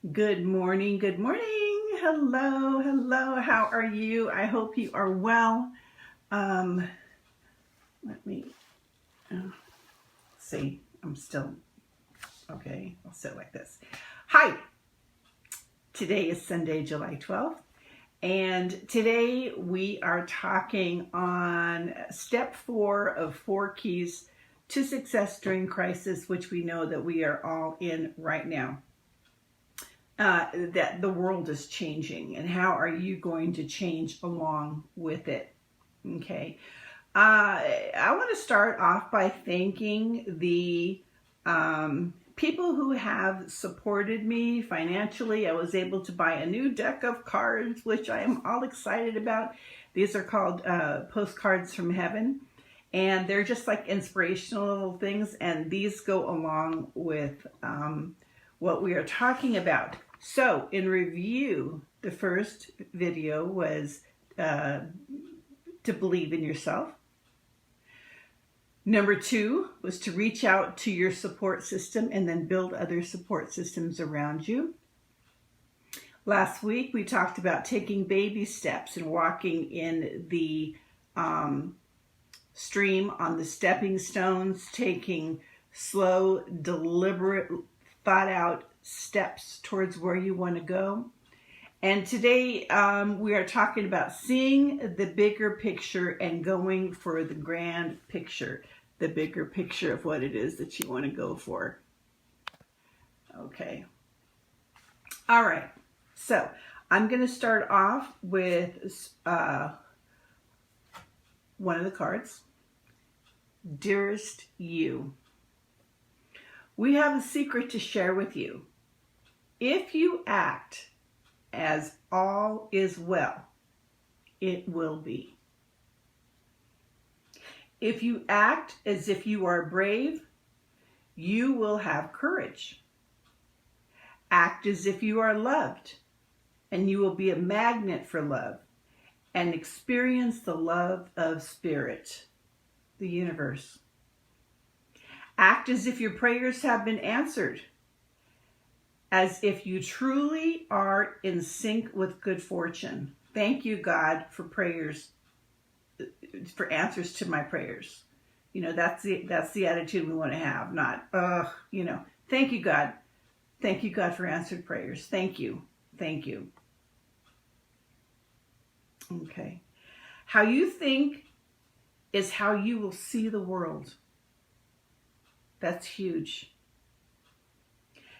Good morning. Good morning. Hello. Hello. How are you? I hope you are well. Um, let me see. I'm still okay. I'll sit like this. Hi. Today is Sunday, July 12th. And today we are talking on step 4 of 4 keys to success during crisis, which we know that we are all in right now. That the world is changing, and how are you going to change along with it? Okay. I want to start off by thanking the people who have supported me financially. I was able to buy a new deck of cards, which I am all excited about. These are called Postcards from Heaven, and they're just like inspirational little things, and these go along with what we are talking about. So, in review, the first video was to believe in yourself. Number 2 was to reach out to your support system and then build other support systems around you. Last week, we talked about taking baby steps and walking in the stream on the stepping stones, taking slow, deliberate, thought out steps towards where you want to go. And today we are talking about seeing the bigger picture and going for the grand picture, the bigger picture of what it is that you want to go for. Okay. All right. So I'm going to start off with one of the cards. Dearest you. We have a secret to share with you. If you act as all is well, it will be. If you act as if you are brave, you will have courage. Act as if you are loved, and you will be a magnet for love and experience the love of spirit, the universe. Act as if your prayers have been answered, as if you truly are in sync with good fortune. Thank you, God, for prayers, for answers to my prayers. You know, that's the attitude we want to have, not, thank you, God. Thank you, God, for answered prayers. Thank you. Thank you. Okay. How you think is how you will see the world. That's huge.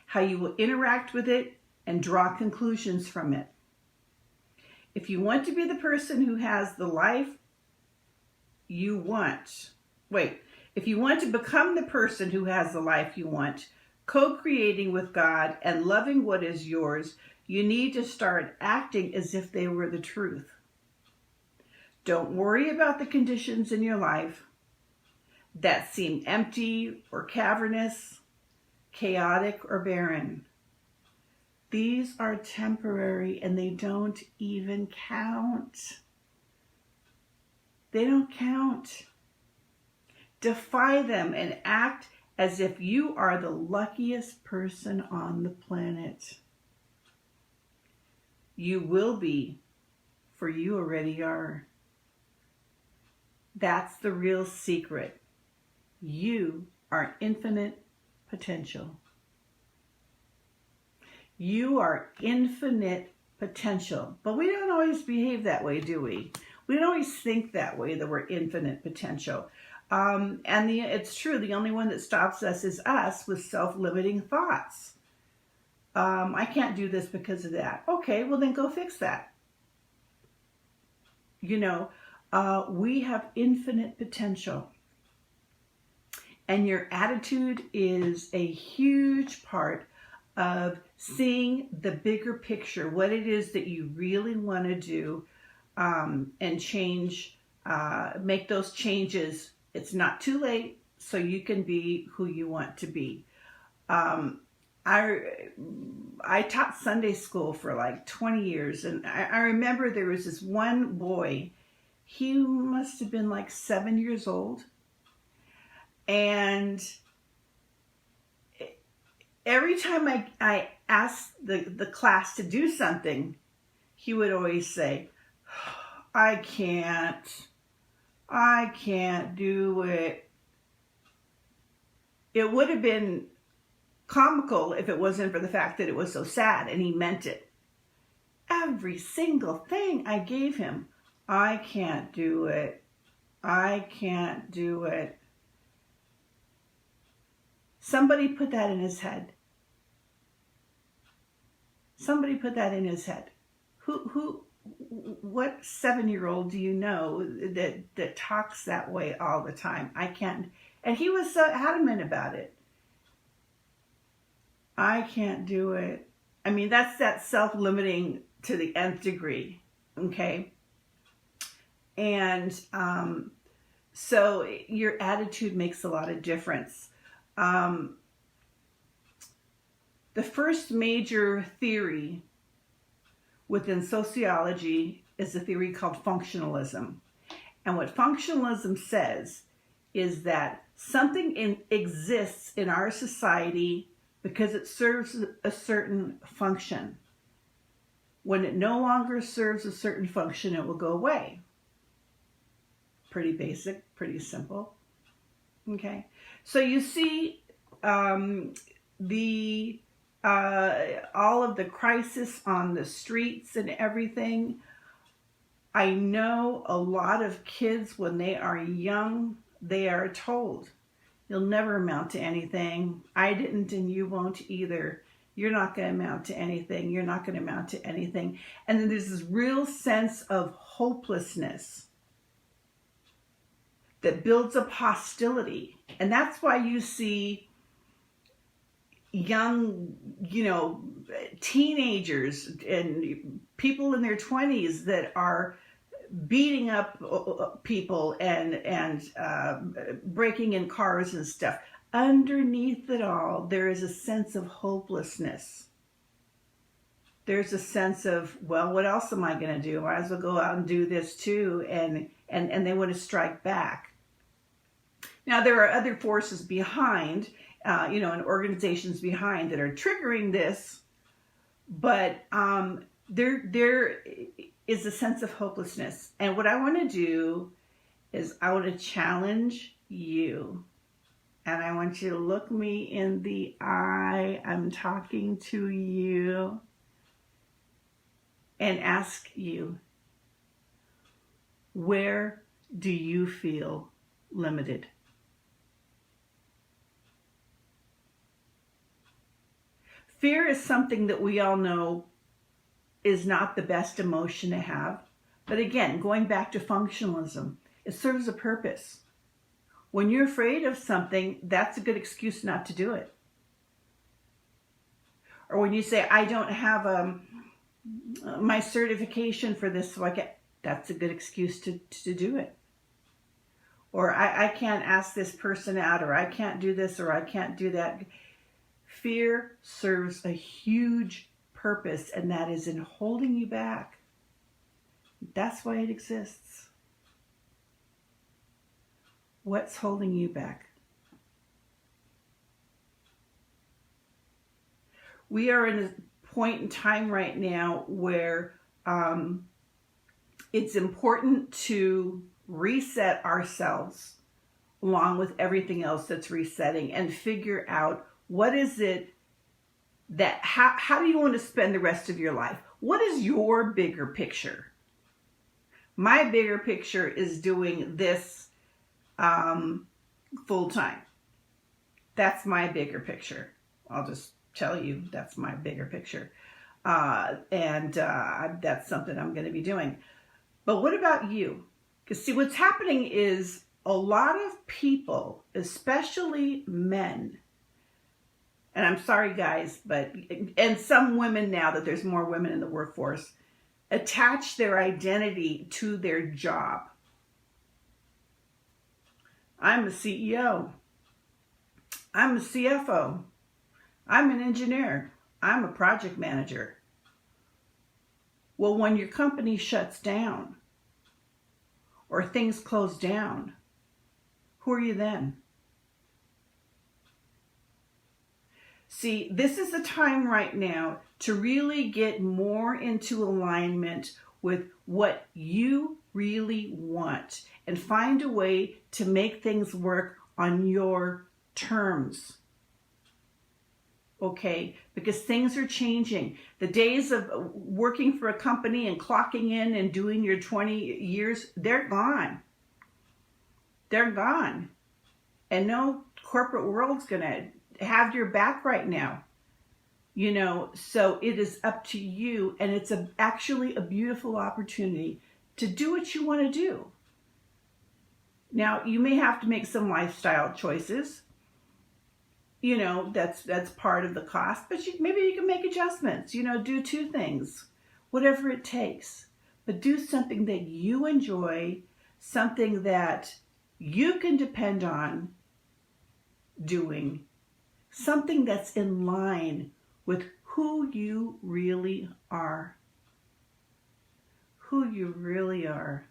How you will interact with it and draw conclusions from it. If you want to be the person who has the life you want, if you want to become the person who has the life you want, co-creating with God and loving what is yours, you need to start acting as if they were the truth. Don't worry about the conditions in your life that seem empty or cavernous, chaotic or barren. These are temporary and they don't even count. They don't count. Defy them and act as if you are the luckiest person on the planet. You will be, for you already are. That's the real secret. You are infinite potential. You are infinite potential. But we don't always behave that way, do we? We don't always think that way, that we're infinite potential. It's true, the only one that stops us is us with self-limiting thoughts. I can't do this because of that. Okay, well then go fix that. We have infinite potential. And your attitude is a huge part of seeing the bigger picture, what it is that you really want to do, and change, make those changes. It's not too late, so you can be who you want to be. I taught Sunday school for like 20 years, and I remember there was this one boy. He must have been like 7 years old, and every time I asked the class to do something, he would always say, I can't do it. It would have been comical if it wasn't for the fact that it was so sad, and he meant it. Every single thing I gave him, I can't do it. I can't do it. Somebody put that in his head. Somebody put that in his head. What 7-year-old do you know that talks that way all the time? I can't. And he was so adamant about it. I can't do it. I mean, that's that self-limiting to the nth degree. Okay. And so your attitude makes a lot of difference. The first major theory within sociology is a theory called functionalism. And what functionalism says is that something exists in our society because it serves a certain function. When it no longer serves a certain function, it will go away. Pretty basic, pretty simple. Okay, so you see all of the crisis on the streets and everything. I know a lot of kids, when they are young, they are told, you'll never amount to anything. I didn't, and you won't either. You're not going to amount to anything. You're not going to amount to anything. And then there's this real sense of hopelessness that builds up hostility. And that's why you see young, teenagers and people in their 20s that are beating up people and breaking in cars and stuff. Underneath it all, there is a sense of hopelessness. There's a sense of, well, what else am I going to do? I might as well go out and do this too. And they want to strike back. Now, there are other forces behind, and organizations behind that are triggering this, but there is a sense of hopelessness. And what I want to do is I want to challenge you. And I want you to look me in the eye. I'm talking to you. And ask you, where do you feel limited? Fear is something that we all know is not the best emotion to have. But again, going back to functionalism, it serves a purpose. When you're afraid of something, that's a good excuse not to do it. Or when you say, I don't have my certification for this, so that's a good excuse to do it. Or I can't ask this person out, or I can't do this, or I can't do that. Fear serves a huge purpose, and that is in holding you back. That's why it exists. What's holding you back? We are in a point in time right now where it's important to reset ourselves along with everything else that's resetting and figure out what is it that, how do you want to spend the rest of your life? What is your bigger picture? My bigger picture is doing this full time. That's my bigger picture. I'll just tell you, that's my bigger picture. And that's something I'm going to be doing. But what about you? Because see, what's happening is a lot of people, especially men, and I'm sorry guys, and some women, now that there's more women in the workforce, attach their identity to their job. I'm a CEO. I'm a CFO. I'm an engineer. I'm a project manager. Well, when your company shuts down or things close down, who are you then? See, this is the time right now to really get more into alignment with what you really want and find a way to make things work on your terms. Okay, because things are changing. The days of working for a company and clocking in and doing your 20 years, they're gone. They're gone. And no corporate world's going to have your back right now. You know, so it is up to you, and it's actually a beautiful opportunity to do what you want to do. Now, you may have to make some lifestyle choices. You know, that's part of the cost, but maybe you can make adjustments, you know, do two things, whatever it takes, but do something that you enjoy, something that you can depend on doing, something that's in line with who you really are. Who you really are.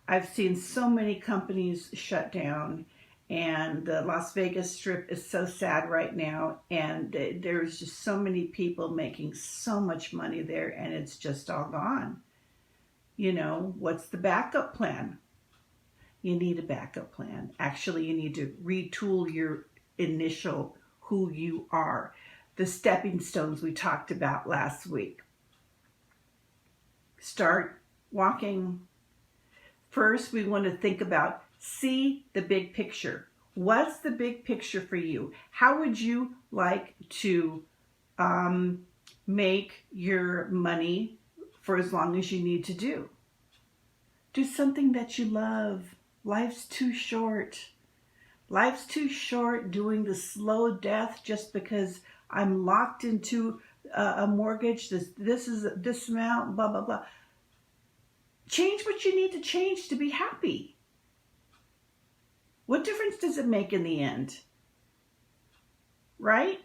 I've seen so many companies shut down, and the Las Vegas Strip is so sad right now, and there's just so many people making so much money there, and it's just all gone. You know, what's the backup plan? You need a backup plan. Actually, you need to retool your initial who you are. The stepping stones we talked about last week. Start walking. First, we want to think about, see the big picture. What's the big picture for you? How would you like to make your money for as long as you need to do? Do something that you love. Life's too short. Life's too short doing the slow death just because I'm locked into a mortgage. This is this amount, blah, blah, blah. Change what you need to change to be happy. What difference does it make in the end? Right?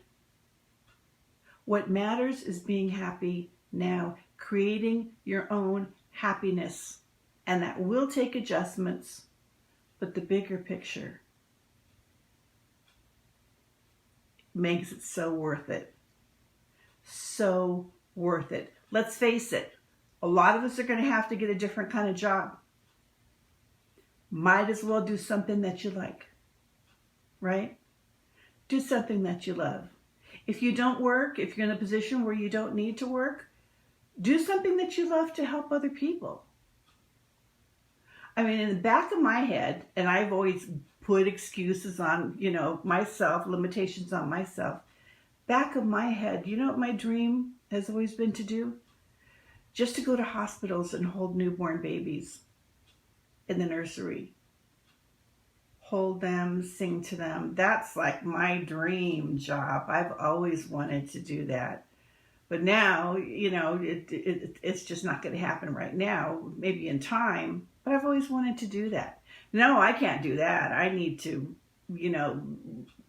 What matters is being happy now, creating your own happiness. And that will take adjustments, but the bigger picture makes it so worth it. So worth it. Let's face it, a lot of us are going to have to get a different kind of job. Might as well do something that you like, right? Do something that you love. If you don't work, if you're in a position where you don't need to work, do something that you love to help other people. I mean, in the back of my head, and I've always put excuses on, you know, myself, limitations on myself. Back of my head, you know what my dream has always been to do? Just to go to hospitals and hold newborn babies in the nursery. Hold them, sing to them. That's like my dream job. I've always wanted to do that. But now, you know, it's just not going to happen right now, maybe in time, but I've always wanted to do that. No, I can't do that. I need to, you know,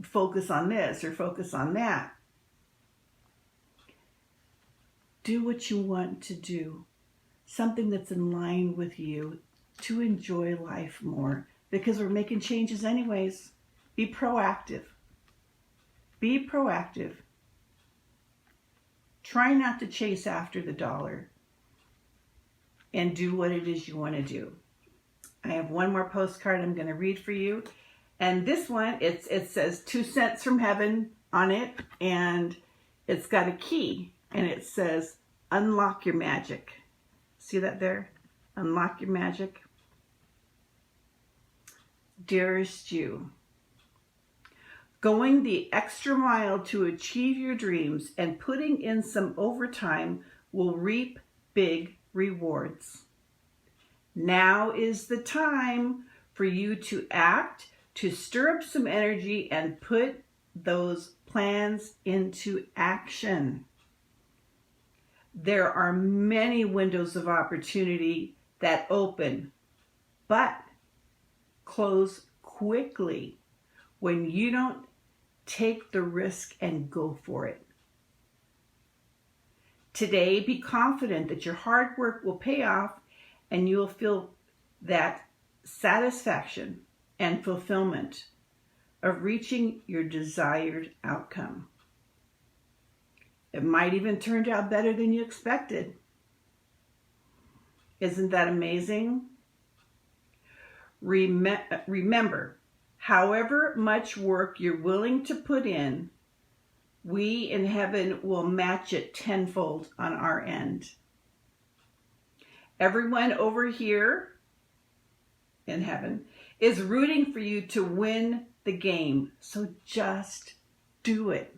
focus on this or focus on that. Do what you want to do. Something that's in line with you to enjoy life more, because we're making changes anyways. Be proactive. Be proactive. Try not to chase after the dollar and do what it is you want to do. I have one more postcard I'm going to read for you. And this one, it says 2 cents from heaven on it. And it's got a key. And it says, unlock your magic. See that there? Unlock your magic. Dearest you, going the extra mile to achieve your dreams and putting in some overtime will reap big rewards. Now is the time for you to act, to stir up some energy and put those plans into action. There are many windows of opportunity that open, but close quickly when you don't take the risk and go for it. Today, be confident that your hard work will pay off and you'll feel that satisfaction and fulfillment of reaching your desired outcome. It might even turn out better than you expected. Isn't that amazing? Remember, however much work you're willing to put in, we in heaven will match it tenfold on our end. Everyone over here in heaven is rooting for you to win the game. So just do it.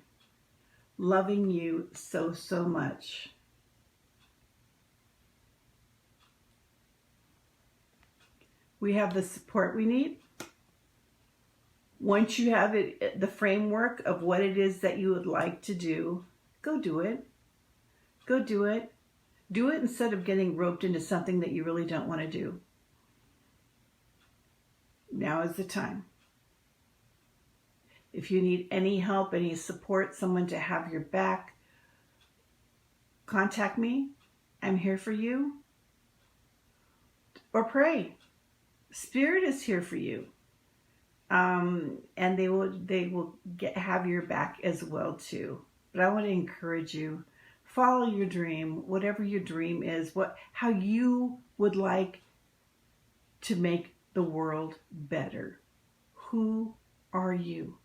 Loving you so, so much. We have the support we need. Once you have it, the framework of what it is that you would like to do, go do it. Go do it. Do it instead of getting roped into something that you really don't want to do. Now is the time. If you need any help, any support, someone to have your back, contact me. I'm here for you. Or pray. Spirit is here for you. And they will have your back as well too. But I want to encourage you, follow your dream, whatever your dream is, how you would like to make the world better. Who are you?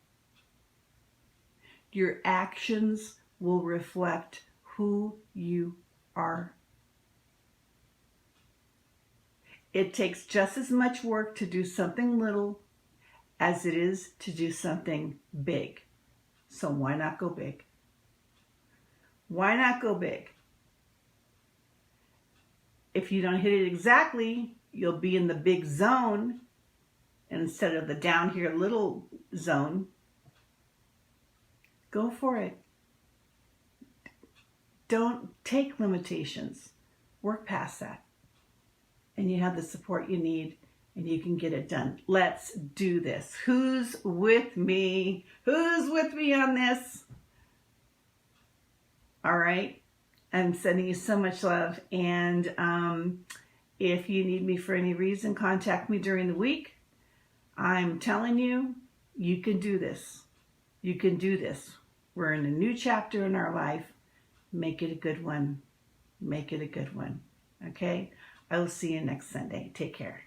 Your actions will reflect who you are. It takes just as much work to do something little as it is to do something big. So why not go big? Why not go big? If you don't hit it exactly, you'll be in the big zone instead of the down here little zone. Go for it. Don't take limitations. Work past that. And you have the support you need, and you can get it done. Let's do this. Who's with me? Who's with me on this? All right. I'm sending you so much love. And if you need me for any reason, contact me during the week. I'm telling you, you can do this. You can do this. We're in a new chapter in our life. Make it a good one. Make it a good one. Okay? I will see you next Sunday. Take care.